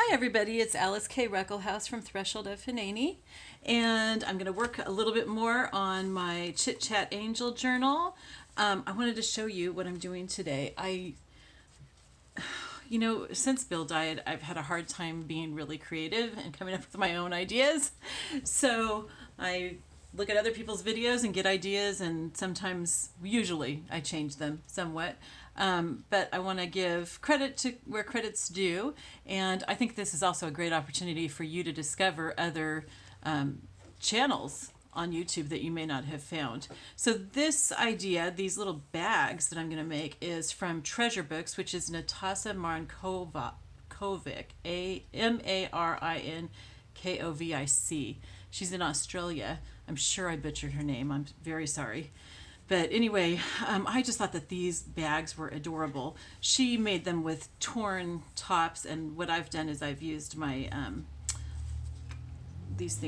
Hi everybody, it's Alyce-Kay Ruckelshaus from Threshold of Hineni, and I'm going to work a little bit more on my Chit Chat Angel Journal. I wanted to show you what I'm doing today. Since Bill died, I've had a hard time being really creative and coming up with my own ideas. So I look at other people's videos and get ideas, and usually I change them somewhat. But I want to give credit to where credit's due, and I think this is also a great opportunity for you to discover other channels on YouTube that you may not have found. So this idea, these little bags that I'm going to make, is from Treasure Books, which is Natasa Marinkovic, Marinkovic. She's in Australia. I'm sure I butchered her name. I'm very sorry. But anyway, I just thought that these bags were adorable. She made them with torn tops, and what I've done is I've used my these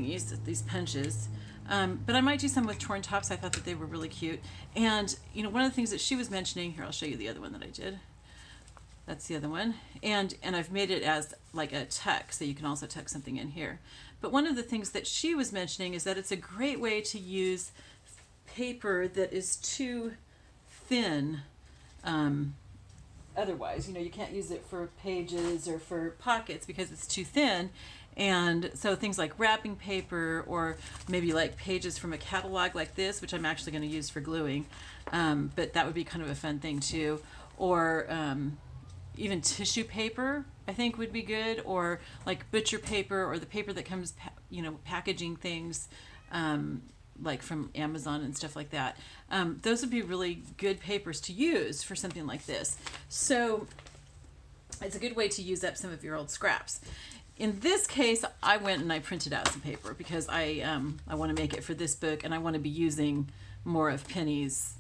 punches. But I might do some with torn tops. I thought that they were really cute. And one of the things that she was mentioning here, I'll show you the other one that I did. That's the other one. And I've made it as like a tuck, so you can also tuck something in here. But one of the things that she was mentioning is that it's a great way to use paper that is too thin. Otherwise, you can't use it for pages or for pockets because it's too thin. And so things like wrapping paper, or maybe like pages from a catalog like this, which I'm actually going to use for gluing, but that would be kind of a fun thing too. Or even tissue paper, I think would be good, or like butcher paper, or the paper that comes, packaging things, like from Amazon and stuff like that. Those would be really good papers to use for something like this. So it's a good way to use up some of your old scraps. In this case, I went and I printed out some paper because I want to make it for this book, and I want to be using more of Penny's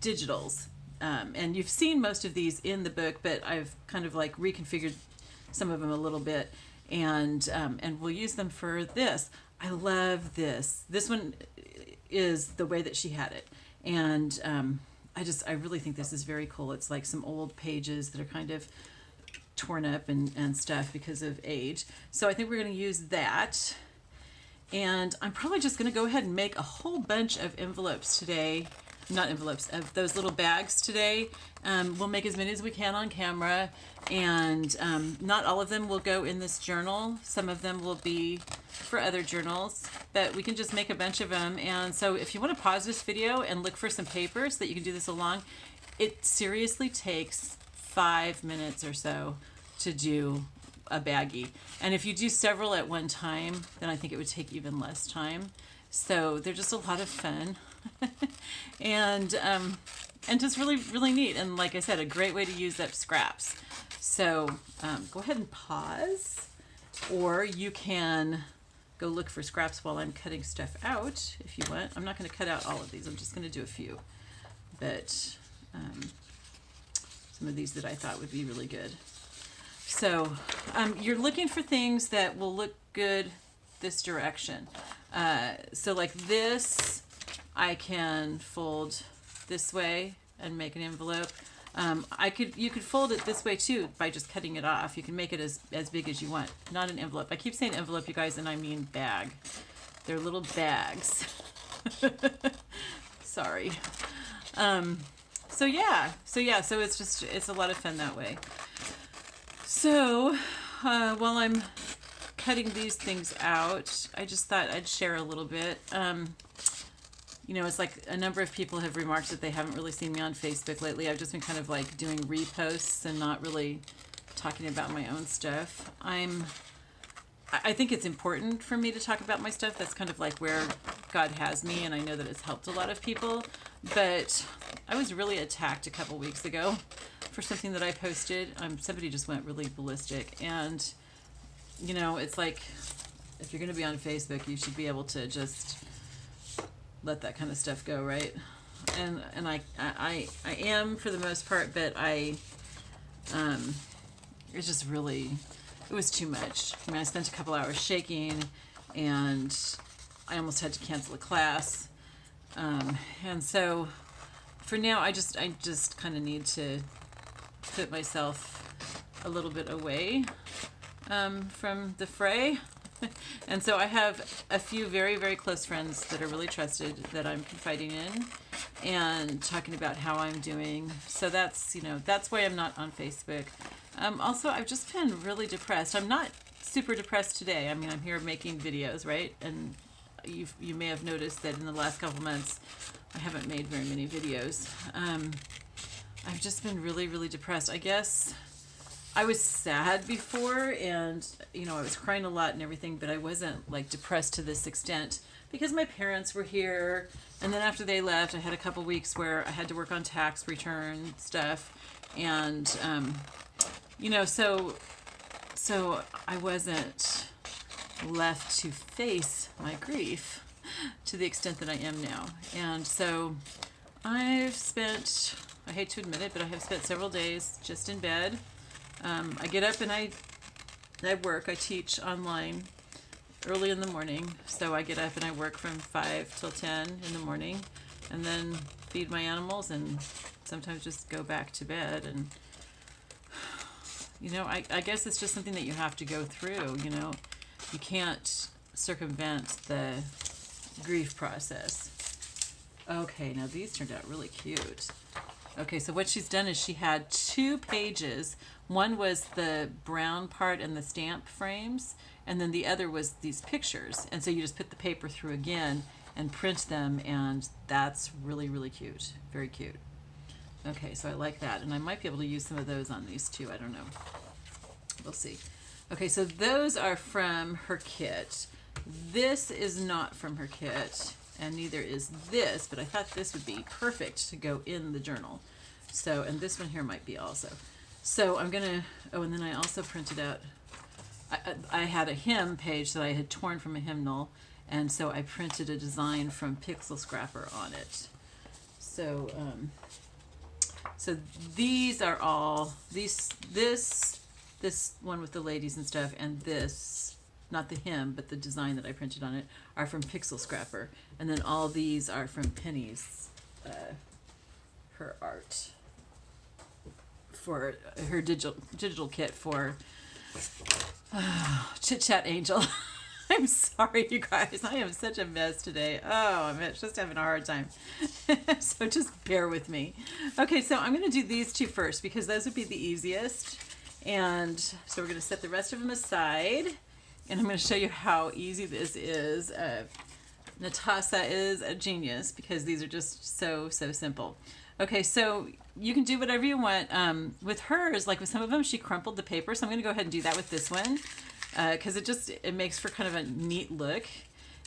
digitals. And you've seen most of these in the book, but I've kind of like reconfigured some of them a little bit, and we'll use them for this. I love this. This one is the way that she had it, and I really think this is very cool. It's like some old pages that are kind of torn up and stuff because of age. So I think we're going to use that, and I'm probably just going to go ahead and make a whole bunch of envelopes today. Not envelopes, of those little bags today. We'll make as many as we can on camera, and not all of them will go in this journal. Some of them will be for other journals, but we can just make a bunch of them. And so if you want to pause this video and look for some paper so that you can do this along, it seriously takes 5 minutes or so to do a baggie. And if you do several at one time, then I think it would take even less time. So they're just a lot of fun. and just really, really neat. And like I said, a great way to use up scraps. So go ahead and pause, or you can go look for scraps while I'm cutting stuff out if you want. I'm not going to cut out all of these. I'm just going to do a few. But some of these that I thought would be really good. So you're looking for things that will look good this direction. So like this, I can fold this way and make an envelope. You could fold it this way too by just cutting it off. You can make it as big as you want. Not an envelope. I keep saying envelope, you guys, and I mean bag. They're little bags. Sorry. So it's a lot of fun that way. So while I'm cutting these things out, I just thought I'd share a little bit. It's like a number of people have remarked that they haven't really seen me on Facebook lately. I've just been kind of like doing reposts and not really talking about my own stuff. I think it's important for me to talk about my stuff. That's kind of like where God has me, and I know that it's helped a lot of people. But I was really attacked a couple weeks ago for something that I posted. Somebody just went really ballistic, and it's like, if you're going to be on Facebook, you should be able to just let that kind of stuff go, right? And I am for the most part, but it's just really, it was too much. I mean, I spent a couple hours shaking, and I almost had to cancel a class. And so for now, I just kind of need to put myself a little bit away from the fray. And so I have a few very, very close friends that are really trusted that I'm confiding in and talking about how I'm doing. So that's, that's why I'm not on Facebook. Also, I've just been really depressed. I'm not super depressed today. I mean, I'm here making videos, right? And you may have noticed that in the last couple months, I haven't made very many videos. I've just been really, really depressed. I guess I was sad before, and I was crying a lot and everything, but I wasn't like depressed to this extent because my parents were here, and then after they left, I had a couple weeks where I had to work on tax return stuff, and so I wasn't left to face my grief to the extent that I am now. And so I've spent, I hate to admit it, but I have spent several days just in bed. I get up and I work. I teach online early in the morning. So I get up and I work from 5 till 10 in the morning, and then feed my animals and sometimes just go back to bed. And, I guess it's just something that you have to go through. You can't circumvent the grief process. Okay, now these turned out really cute. Okay, so what she's done is she had 2 pages. One was the brown part and the stamp frames, and then the other was these pictures. And so you just put the paper through again and print them, and that's really, really cute. Very cute. Okay, so I like that, and I might be able to use some of those on these too. I don't know. We'll see. Okay, so those are from her kit. This is not from her kit, and neither is this, but I thought this would be perfect to go in the journal. So, and this one here might be also. So I'm gonna, and then I also printed out, I had a hymn page that I had torn from a hymnal, and so I printed a design from Pixel Scrapper on it. So, so these are all, this one with the ladies and stuff, and this, not the hymn, but the design that I printed on it, are from Pixel Scrapper. And then all these are from Penny's, her art, for her digital kit for Chit Chat Angel. I'm sorry, you guys. I am such a mess today. Oh, I'm just having a hard time. So just bear with me. Okay, so I'm going to do these 2 first because those would be the easiest. And so we're going to set the rest of them aside. And I'm going to show you how easy this is. Natasa is a genius because these are just so simple. Okay, so you can do whatever you want. With hers, like with some of them, she crumpled the paper. So I'm going to go ahead and do that with this one because it makes for kind of a neat look.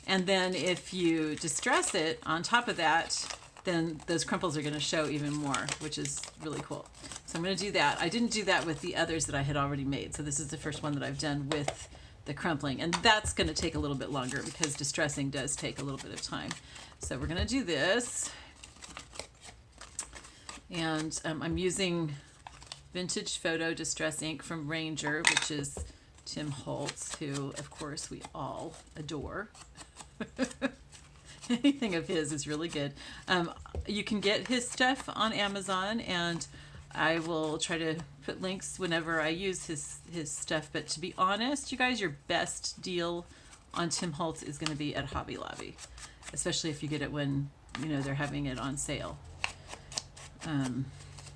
And then if you distress it on top of that, then those crumples are going to show even more, which is really cool. So I'm going to do that. I didn't do that with the others that I had already made. So this is the first one that I've done with the crumpling, and that's going to take a little bit longer because distressing does take a little bit of time. So we're going to do this, and I'm using vintage photo distress ink from Ranger, which is Tim Holtz, who of course we all adore. Anything of his is really good. You can get his stuff on Amazon, and I will try to put links whenever I use his stuff. But to be honest, you guys, your best deal on Tim Holtz is going to be at Hobby Lobby, especially if you get it when they're having it on sale.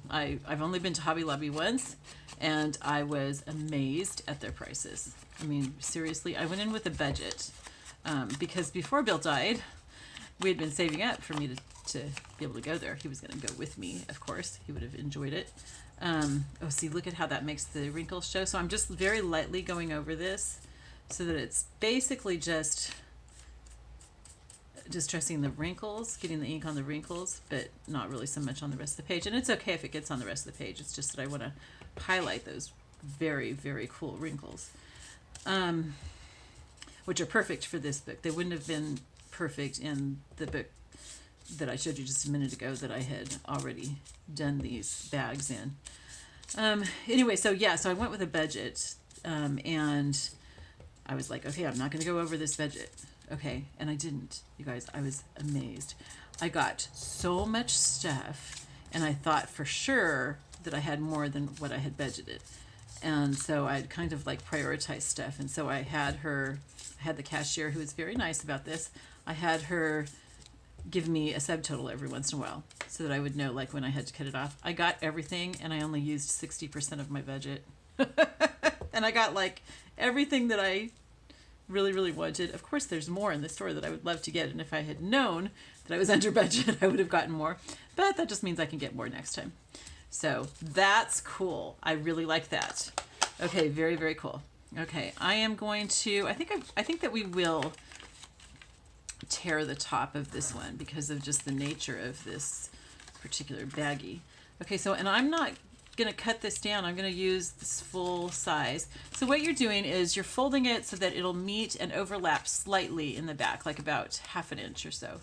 I've only been to Hobby Lobby once, and I was amazed at their prices. I mean, seriously, I went in with a budget because before Bill died, we had been saving up for me to be able to go there. He was going to go with me, of course. He would have enjoyed it. See, look at how that makes the wrinkles show. So I'm just very lightly going over this so that it's basically just distressing the wrinkles, getting the ink on the wrinkles, but not really so much on the rest of the page. And it's okay if it gets on the rest of the page. It's just that I want to highlight those very, very cool wrinkles, which are perfect for this book. They wouldn't have been perfect in the book that I showed you just a minute ago that I had already done these bags in. Anyway, so I went with a budget, and I was like, okay, I'm not going to go over this budget. Okay, and I didn't. You guys, I was amazed. I got so much stuff, and I thought for sure that I had more than what I had budgeted. And so I'd kind of like prioritize stuff. And so I had the cashier, who was very nice about this. I had her give me a subtotal every once in a while so that I would know like when I had to cut it off. I got everything and I only used 60% of my budget. And I got like everything that I really, really wanted. Of course, there's more in the store that I would love to get. And if I had known that I was under budget, I would have gotten more. But that just means I can get more next time. So that's cool. I really like that. Okay, very, very cool. Okay, I am going to, I think that we will tear the top of this one because of just the nature of this particular baggie. Okay, so, and I'm not going to cut this down. I'm going to use this full size. So what you're doing is you're folding it so that it'll meet and overlap slightly in the back, like about 1/2 inch or so.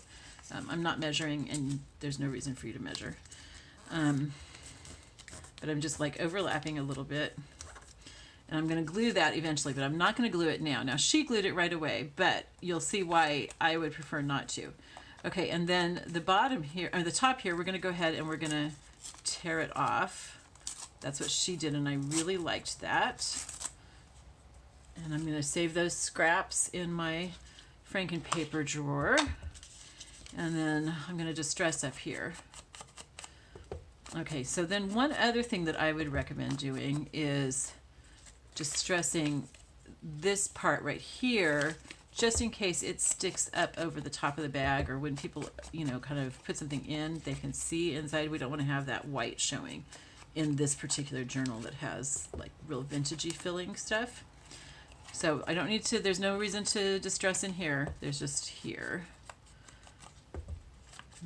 I'm not measuring, and there's no reason for you to measure. But I'm just like overlapping a little bit. And I'm going to glue that eventually, but I'm not going to glue it now. Now, she glued it right away, but you'll see why I would prefer not to. Okay, and then the bottom here, or the top here, we're going to go ahead and we're going to tear it off. That's what she did, and I really liked that. And I'm going to save those scraps in my Franken paper drawer. And then I'm going to distress up here. Okay, so then one other thing that I would recommend doing is distressing this part right here, just in case it sticks up over the top of the bag, or when people, you know, kind of put something in, they can see inside. We don't want to have that white showing in this particular journal that has like real vintagey filling stuff. So I don't need to, there's no reason to distress in here. There's just here.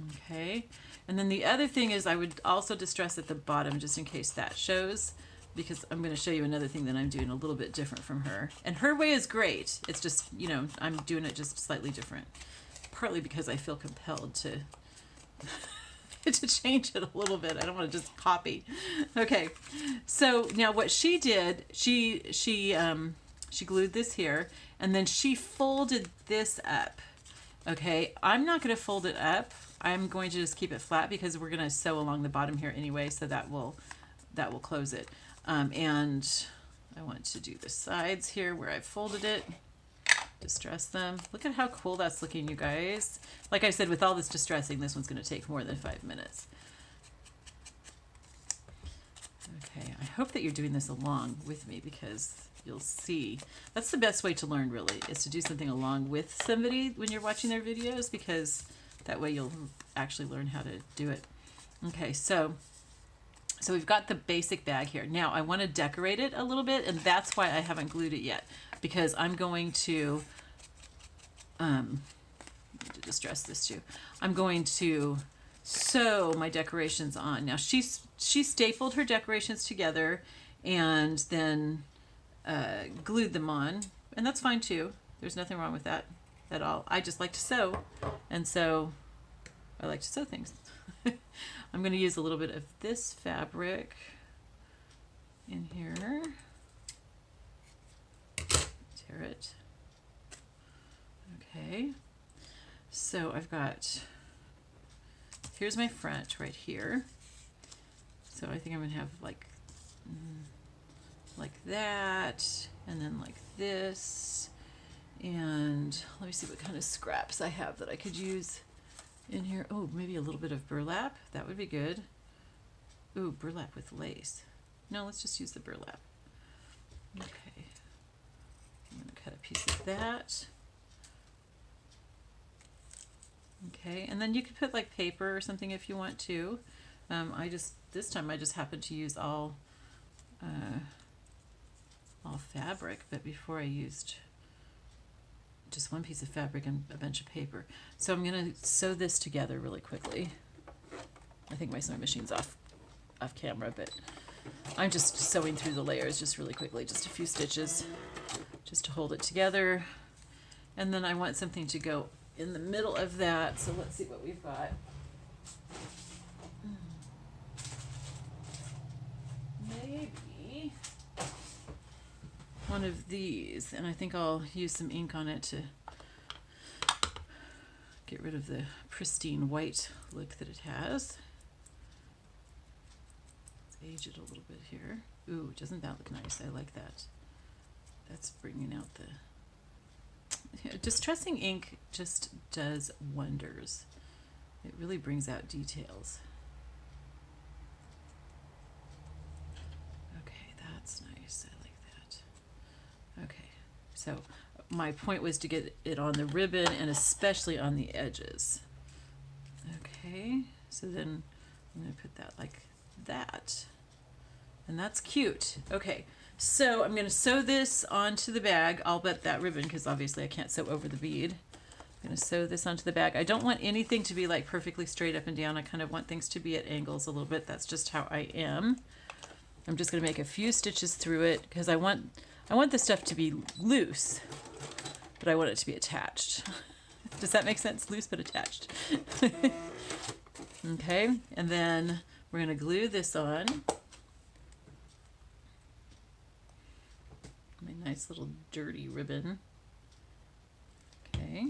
Okay. And then the other thing is I would also distress at the bottom just in case that shows, because I'm going to show you another thing that I'm doing a little bit different from her. And her way is great. It's just, you know, I'm doing it just slightly different. Partly because I feel compelled to to change it a little bit. I don't want to just copy. Okay. So now what she did, she glued this here, and then she folded this up. Okay. I'm not going to fold it up. I'm going to just keep it flat because we're going to sew along the bottom here anyway, so that will close it. And I want to do the sides here where I folded it, distress them. Look at how cool that's looking, you guys. Like I said, with all this distressing, this one's going to take more than 5 minutes. Okay, I hope that you're doing this along with me, because you'll see. That's the best way to learn, really, is to do something along with somebody when you're watching their videos, because that way you'll actually learn how to do it. Okay, so we've got the basic bag here. Now I want to decorate it a little bit, and that's why I haven't glued it yet, because I'm going to distress this too. I'm going to sew my decorations on. Now she stapled her decorations together and then glued them on, and that's fine too. There's nothing wrong with that at all. I just like to sew, and so I like to sew things. I'm going to use a little bit of this fabric in here. Tear it. Okay. So I've got, here's my front right here. So I think I'm going to have like that, and then like this. And let me see what kind of scraps I have that I could use in here. Oh, maybe a little bit of burlap. That would be good. Ooh, burlap with lace. No, let's just use the burlap. Okay. I'm going to cut a piece of that. Okay, and then you could put like paper or something if you want to. This time I just happened to use all fabric, but before I used just one piece of fabric and a bunch of paper. So I'm going to sew this together really quickly. I think my sewing machine's off camera, but I'm just sewing through the layers just really quickly, just a few stitches just to hold it together. And then I want something to go in the middle of that, so let's see what we've got. Maybe one of these, and I think I'll use some ink on it to get rid of the pristine white look that it has. Let's age it a little bit here. Ooh, doesn't that look nice? I like that. That's bringing out the... Distressing ink just does wonders. It really brings out details. Okay, that's nice. I like that. Okay, so my point was to get it on the ribbon and especially on the edges. Okay, so then I'm going to put that like that. And that's cute. Okay, so I'm going to sew this onto the bag. I'll bet that ribbon, because obviously I can't sew over the bead. I'm going to sew this onto the bag. I don't want anything to be like perfectly straight up and down. I kind of want things to be at angles a little bit. That's just how I am. I'm just going to make a few stitches through it because I want the stuff to be loose, but I want it to be attached. Does that make sense? Loose but attached. Okay, and then we're going to glue this on. My nice little dirty ribbon. Okay,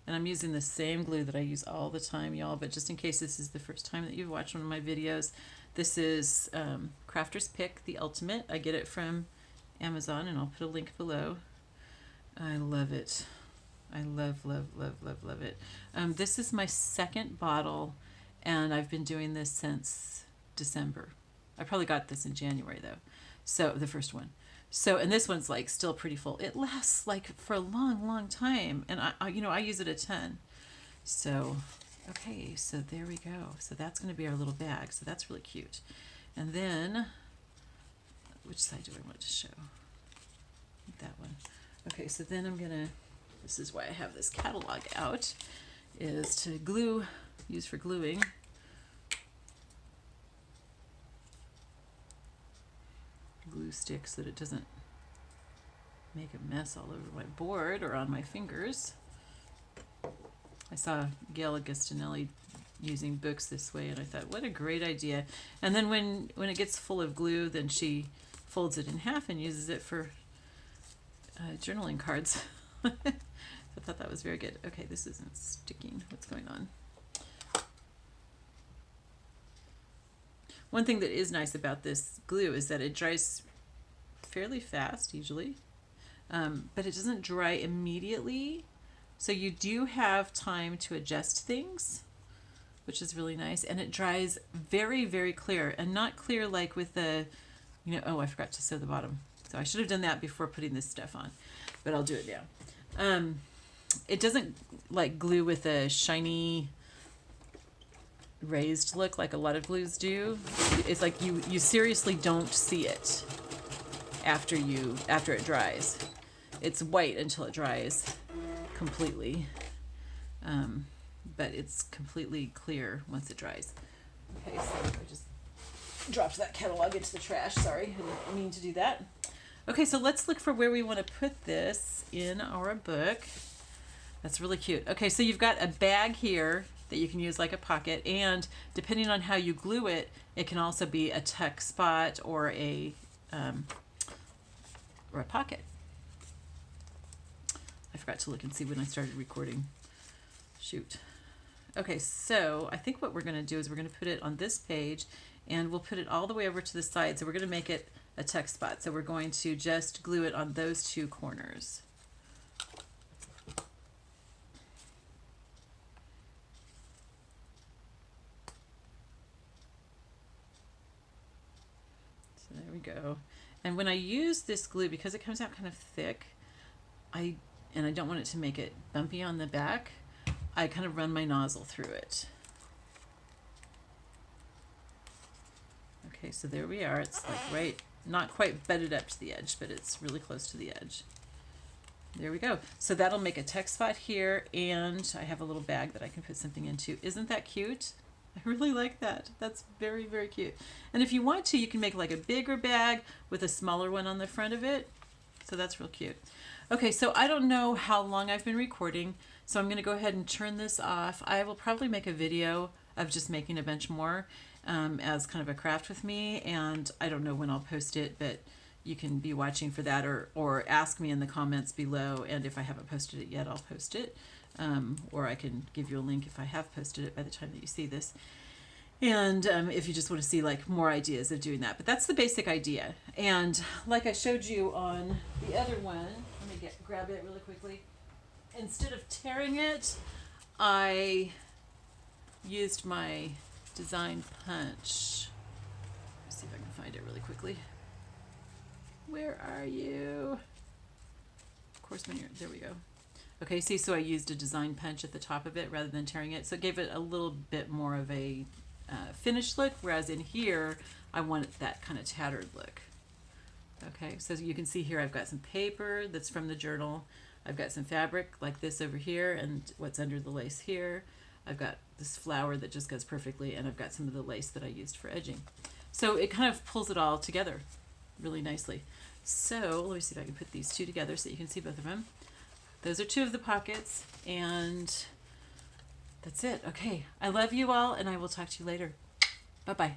and I'm using the same glue that I use all the time, y'all, but just in case this is the first time that you've watched one of my videos, this is Crafter's Pick, the Ultimate. I get it from Amazon, and I'll put a link below. I love it. I love, love, love, love, love it. This is my second bottle, and I've been doing this since December. I probably got this in January, though. So, the first one. So, and this one's like still pretty full. It lasts like for a long, long time, and I use it a ton. So, okay, so there we go. So that's going to be our little bag. So that's really cute. And then, which side do I want to show? That one. Okay, so then I'm going to, this is why I have this catalog out, is to glue, use for gluing. Glue stick so that it doesn't make a mess all over my board or on my fingers. I saw Gail Agostinelli using books this way, and I thought, what a great idea. And then when it gets full of glue, then she folds it in half and uses it for journaling cards. I thought that was very good. Okay, this isn't sticking. What's going on? One thing that is nice about this glue is that it dries fairly fast, usually, but it doesn't dry immediately. So you do have time to adjust things, which is really nice. And it dries very, very clear, and not clear like with the, oh, I forgot to sew the bottom. So I should have done that before putting this stuff on, but I'll do it now. It doesn't like glue with a shiny raised look like a lot of glues do. It's like you seriously don't see it after it dries. It's white until it dries completely, but it's completely clear once it dries. Okay, so I just dropped that catalog into the trash. Sorry, I didn't mean to do that. Okay, so let's look for where we want to put this in our book. That's really cute. Okay, so you've got a bag here that you can use like a pocket, and depending on how you glue it, it can also be a tuck spot or a pocket. I forgot to look and see when I started recording. Shoot. Okay, so I think what we're going to do is we're going to put it on this page, and we'll put it all the way over to the side. So we're going to make it a tuck spot. So we're going to just glue it on those two corners. So there we go. And when I use this glue, because it comes out kind of thick, I don't want it to make it bumpy on the back, I kind of run my nozzle through it. Okay, so there we are. It's like not quite butted up to the edge, but it's really close to the edge. There we go. So that'll make a tuck spot here, and I have a little bag that I can put something into. Isn't that cute? I really like that. That's very, very cute. And if you want to, you can make like a bigger bag with a smaller one on the front of it. So that's real cute. Okay, so I don't know how long I've been recording, so I'm going to go ahead and turn this off. I will probably make a video of just making a bunch more as kind of a craft with me, and I don't know when I'll post it, but you can be watching for that, or ask me in the comments below, and if I haven't posted it yet, I'll post it, or I can give you a link if I have posted it by the time that you see this. And if you just want to see like more ideas of doing that, but that's the basic idea. And like I showed you on the other one, let me grab it really quickly. Instead of tearing it, I used my design punch. Let's see if I can find it really quickly. Where are you? Of course, when you're there, we go. Okay, see, so I used a design punch at the top of it rather than tearing it, so it gave it a little bit more of a finished look, whereas in here I want that kind of tattered look. Okay, so you can see here I've got some paper that's from the journal. I've got some fabric like this over here and what's under the lace here. I've got this flower that just goes perfectly, and I've got some of the lace that I used for edging. So it kind of pulls it all together really nicely. So let me see if I can put these two together so you can see both of them. Those are two of the pockets, and that's it. Okay, I love you all, and I will talk to you later. Bye-bye.